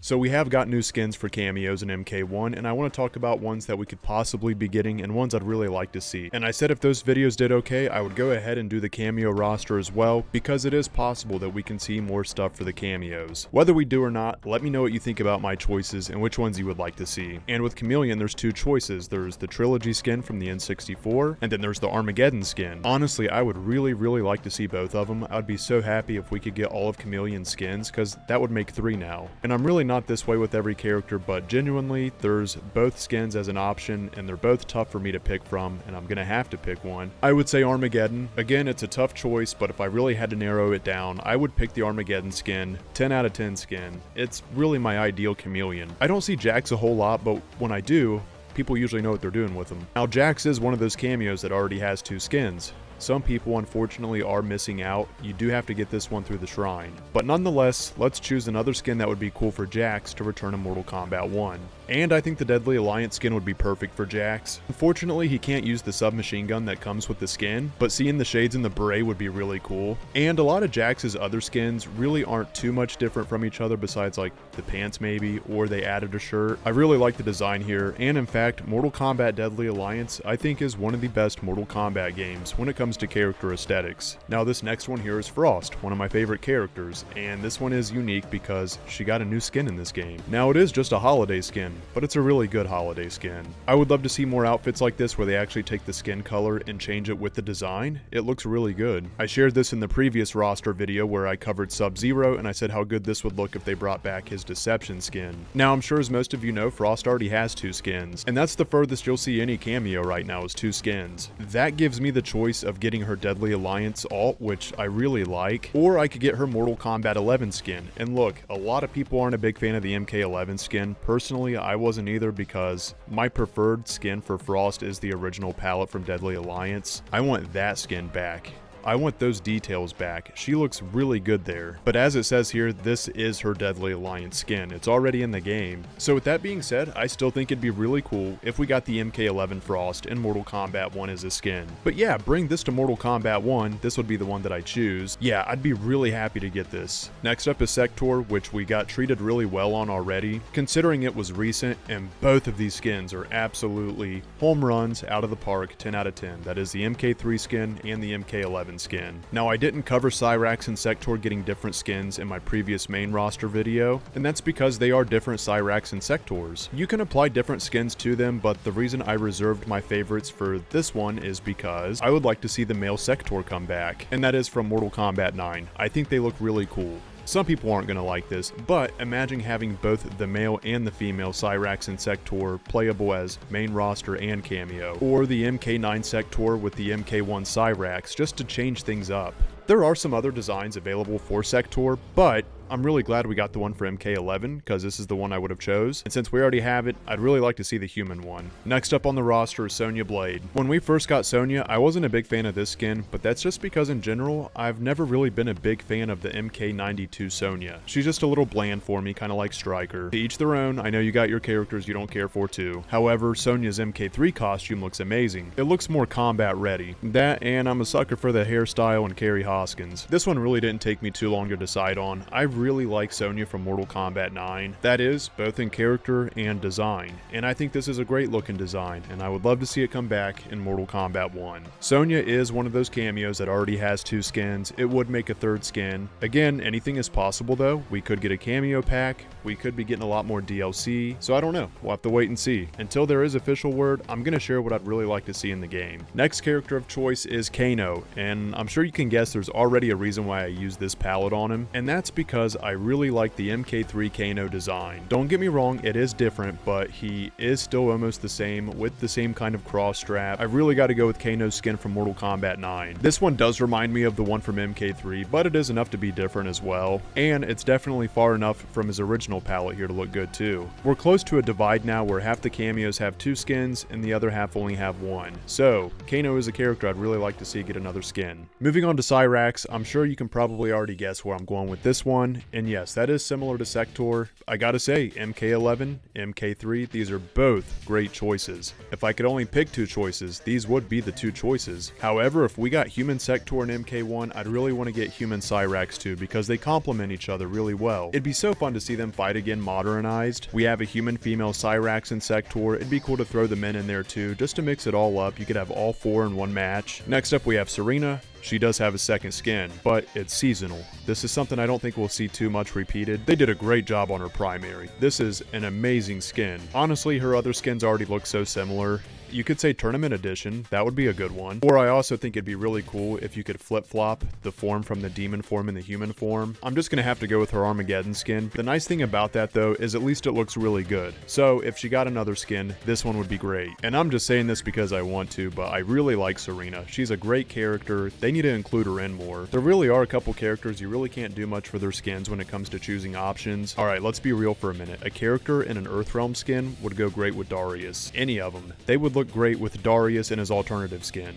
So we have got new skins for cameos in MK1, and I want to talk about ones that we could possibly be getting and ones I'd really like to see. And I said if those videos did okay, I would go ahead and do the cameo roster as well, because it is possible that we can see more stuff for the cameos. Whether we do or not, let me know what you think about my choices and which ones you would like to see. And with Chameleon, there's two choices. There's the trilogy skin from the N64, and then there's the Armageddon skin. Honestly, I would really like to see both of them. I'd be so happy if we could get all of Chameleon's skins, because that would make 3 now. And I'm really not this way with every character, but genuinely, there's both skins as an option, and they're both tough for me to pick from, and I'm gonna have to pick one. I would say Armageddon. Again, it's a tough choice, but if I really had to narrow it down, I would pick the Armageddon skin. 10 out of 10 skin. It's really my ideal Chameleon. I don't see Jax a whole lot, but when I do, people usually know what they're doing with them. Now, Jax is one of those cameos that already has 2 skins. Some people unfortunately are missing out. You do have to get this one through the shrine. But nonetheless, let's choose another skin that would be cool for Jax to return in Mortal Kombat 1. And I think the Deadly Alliance skin would be perfect for Jax. Unfortunately, he can't use the submachine gun that comes with the skin, but seeing the shades in the beret would be really cool. And a lot of Jax's other skins really aren't too much different from each other besides like the pants maybe, or they added a shirt. I really like the design here, and in fact, Mortal Kombat Deadly Alliance I think is one of the best Mortal Kombat games when it comes to character aesthetics. Now this next one here is Frost, one of my favorite characters, and this one is unique because she got a new skin in this game. Now it is just a holiday skin, but it's a really good holiday skin. I would love to see more outfits like this where they actually take the skin color and change it with the design. It looks really good. I shared this in the previous roster video where I covered Sub-Zero, and I said how good this would look if they brought back his Deception skin. Now I'm sure as most of you know, Frost already has 2 skins, and that's the furthest you'll see any cameo right now is 2 skins. That gives me the choice of getting her Deadly Alliance alt, which I really like, or I could get her Mortal Kombat 11 skin. And look, a lot of people aren't a big fan of the MK11 skin. Personally, I wasn't either because my preferred skin for Frost is the original palette from Deadly Alliance. I want that skin back. I want those details back. She looks really good there. But as it says here, this is her Deadly Alliance skin. It's already in the game. So with that being said, I still think it'd be really cool if we got the MK11 Frost in Mortal Kombat 1 as a skin. But yeah, bring this to Mortal Kombat 1. This would be the one that I choose. Yeah, I'd be really happy to get this. Next up is Sektor, which we got treated really well on already, considering it was recent, and both of these skins are absolutely home runs out of the park, 10 out of 10. That is the MK3 skin and the MK11 skin. Now I didn't cover Cyrax and Sektor getting different skins in my previous main roster video, and that's because they are different Cyrax and Sektors. You can apply different skins to them, but the reason I reserved my favorites for this one is because I would like to see the male Sektor come back, and that is from Mortal Kombat 9. I think they look really cool. Some people aren't going to like this, but imagine having both the male and the female Cyrax and Sektor playable as main roster and cameo, or the MK9 Sektor with the MK1 Cyrax just to change things up. There are some other designs available for Sektor, but I'm really glad we got the one for MK11 because this is the one I would have chose, and since we already have it, I'd really like to see the human one. Next up on the roster is Sonya Blade. When we first got Sonya, I wasn't a big fan of this skin, but that's just because in general, I've never really been a big fan of the MK92 Sonya. She's just a little bland for me, kind of like Stryker. To each their own, I know you got your characters you don't care for too. However, Sonya's MK3 costume looks amazing. It looks more combat ready. That, and I'm a sucker for the hairstyle and Carrie Hoskins. This one really didn't take me too long to decide on. I really like Sonya from Mortal Kombat 9. That is, both in character and design. And I think this is a great looking design, and I would love to see it come back in Mortal Kombat 1. Sonya is one of those cameos that already has 2 skins. It would make a 3rd skin. Again, anything is possible though. We could get a cameo pack. We could be getting a lot more DLC. So I don't know. We'll have to wait and see. Until there is official word, I'm going to share what I'd really like to see in the game. Next character of choice is Kano, and I'm sure you can guess there's already a reason why I use this palette on him, and that's because I really like the MK3 Kano design. Don't get me wrong, it is different, but he is still almost the same with the same kind of cross strap. I really got to go with Kano's skin from Mortal Kombat 9. This one does remind me of the one from MK3, but it is enough to be different as well, and it's definitely far enough from his original palette here to look good too. We're close to a divide now where half the cameos have 2 skins and the other half only have 1. So, Kano is a character I'd really like to see get another skin. Moving on to Cyrax, I'm sure you can probably already guess where I'm going with this one. MK1, and yes, that is similar to Sektor. I gotta say, MK11, MK3, these are both great choices. If I could only pick two choices, these would be the two choices. However, if we got human Sektor and MK1, I'd really want to get human Cyrax too, because they complement each other really well. It'd be so fun to see them fight again modernized. We have a human female Cyrax and Sektor. It'd be cool to throw the men in there too, just to mix it all up. You could have all four in one match. Next up, we have Sareena. She does have a second skin, but it's seasonal. This is something I don't think we'll see too much repeated. They did a great job on her primary. This is an amazing skin. Honestly, her other skins already look so similar. You could say Tournament Edition, that would be a good one. Or I also think it'd be really cool if you could flip-flop the form from the demon form and the human form. I'm just gonna have to go with her Armageddon skin. The nice thing about that though is at least it looks really good. So if she got another skin, this one would be great. And I'm just saying this because I want to, but I really like Sareena. She's a great character. They need to include her in more. There really are a couple characters you really can't do much for their skins when it comes to choosing options. Alright, let's be real for a minute. A character in an Earthrealm skin would go great with Darrius. Any of them. They would look great with Darrius in his alternative skin.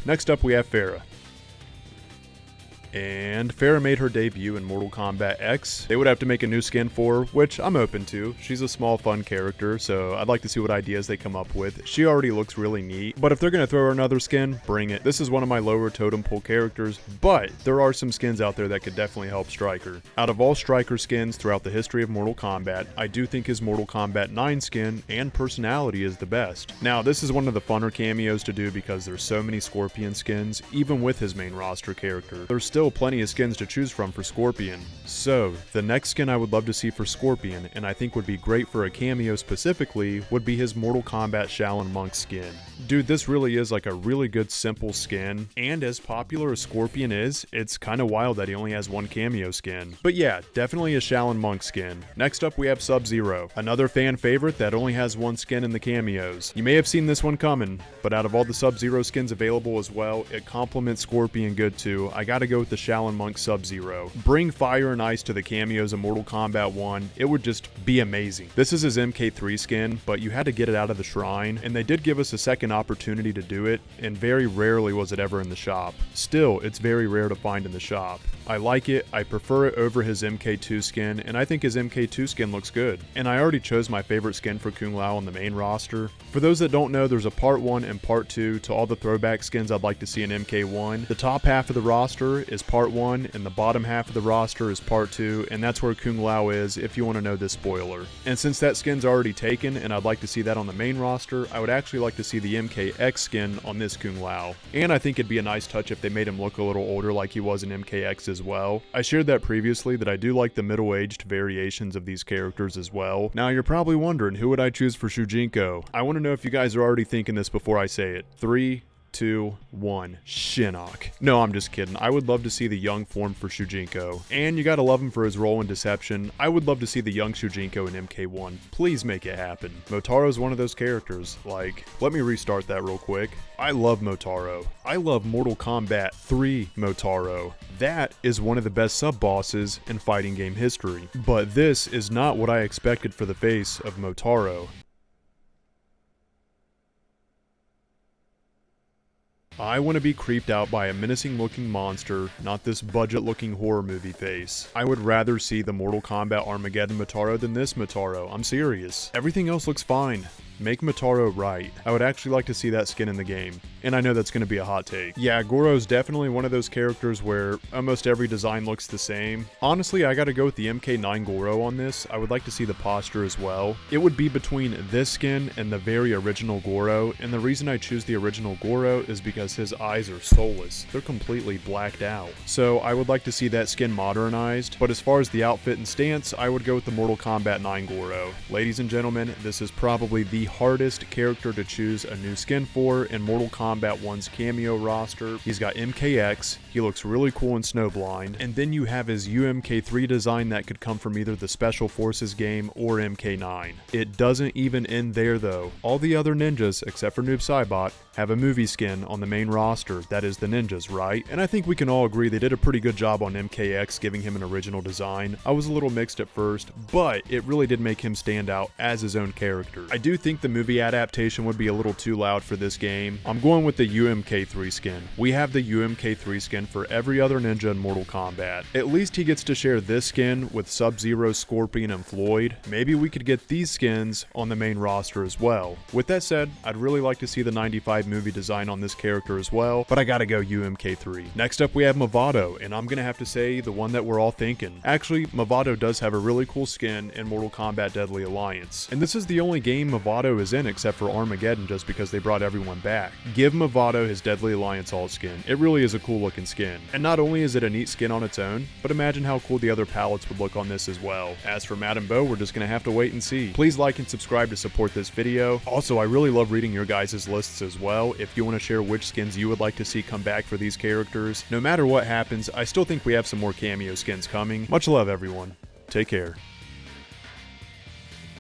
Next up we have Ferra. And Ferra made her debut in Mortal Kombat X. They would have to make a new skin for her, which I'm open to. She's a small, fun character, so I'd like to see what ideas they come up with. She already looks really neat, but if they're gonna throw her another skin, bring it. This is one of my lower totem pole characters, but there are some skins out there that could definitely help Stryker. Out of all Stryker skins throughout the history of Mortal Kombat, I do think his Mortal Kombat 9 skin and personality is the best. Now, this is one of the funner cameos to do because there's so many Scorpion skins, even with his main roster character. There's still plenty of skins to choose from for Scorpion. So, the next skin I would love to see for Scorpion, and I think would be great for a cameo specifically, would be his Mortal Kombat Shaolin Monk skin. Dude, this really is like a really good simple skin, and as popular as Scorpion is, it's kind of wild that he only has one cameo skin. But yeah, definitely a Shaolin Monk skin. Next up we have Sub-Zero, another fan favorite that only has one skin in the cameos. You may have seen this one coming, but out of all the Sub-Zero skins available as well, it complements Scorpion good too. I gotta go with the Shaolin Monk Sub-Zero. Bring fire and ice to the cameos in Mortal Kombat 1, it would just be amazing. This is his MK3 skin, but you had to get it out of the shrine, and they did give us a second opportunity to do it, and very rarely was it ever in the shop. Still, it's very rare to find in the shop. I like it, I prefer it over his MK2 skin, and I think his MK2 skin looks good. And I already chose my favorite skin for Kung Lao on the main roster. For those that don't know, there's a part 1 and part 2 to all the throwback skins I'd like to see in MK1. The top half of the roster is part 1, and the bottom half of the roster is part 2, and that's where Kung Lao is if you want to know this spoiler. And since that skin's already taken, and I'd like to see that on the main roster, I would actually like to see the MKX skin on this Kung Lao. And I think it'd be a nice touch if they made him look a little older like he was in MKX as well. I shared that previously that I do like the middle-aged variations of these characters as well. Now you're probably wondering, who would I choose for Shujinko? I want to know if you guys are already thinking this before I say it. 3, 2, 1, Shinnok. No, I'm just kidding. I would love to see the young form for Shujinko. And you gotta love him for his role in Deception. I would love to see the young Shujinko in MK1. Please make it happen. Motaro's one of those characters. Like, let me restart that real quick. I love Motaro. I love Mortal Kombat 3 Motaro. That is one of the best sub-bosses in fighting game history. But this is not what I expected for the face of Motaro. I want to be creeped out by a menacing looking monster, not this budget looking horror movie face. I would rather see the Mortal Kombat Armageddon Motaro than this Motaro, I'm serious. Everything else looks fine. Make Motaro right. I would actually like to see that skin in the game. And I know that's going to be a hot take. Yeah, Goro's definitely one of those characters where almost every design looks the same. Honestly, I gotta go with the MK9 Goro on this. I would like to see the posture as well. It would be between this skin and the very original Goro, and the reason I choose the original Goro is because his eyes are soulless. They're completely blacked out. So I would like to see that skin modernized, but as far as the outfit and stance, I would go with the Mortal Kombat 9 Goro. Ladies and gentlemen, this is probably the hardest character to choose a new skin for in Mortal Kombat 1's cameo roster. He's got MKX, he looks really cool in Snowblind, and then you have his UMK3 design that could come from either the Special Forces game or MK9. It doesn't even end there though. All the other ninjas, except for Noob Saibot, have a movie skin on the main roster, that is the ninjas, right? And I think we can all agree they did a pretty good job on MKX giving him an original design. I was a little mixed at first, but it really did make him stand out as his own character. I do think the movie adaptation would be a little too loud for this game. I'm going with the UMK3 skin. We have the UMK3 skin skin for every other ninja in Mortal Kombat. At least he gets to share this skin with Sub-Zero, Scorpion, and Floyd. Maybe we could get these skins on the main roster as well. With that said, I'd really like to see the 95 movie design on this character as well, but I gotta go UMK3. Next up we have Mavado, and I'm gonna have to say the one that we're all thinking. Actually, Mavado does have a really cool skin in Mortal Kombat Deadly Alliance, and this is the only game Mavado is in except for Armageddon just because they brought everyone back. Give Mavado his Deadly Alliance alt skin. It really is a cool looking skin. And not only is it a neat skin on its own, but imagine how cool the other palettes would look on this as well. As for Matt and Bo, we're just gonna have to wait and see. Please like and subscribe to support this video. Also, I really love reading your guys' lists as well. If you want to share which skins you would like to see come back for these characters. No matter what happens, I still think we have some more cameo skins coming. Much love, everyone. Take care.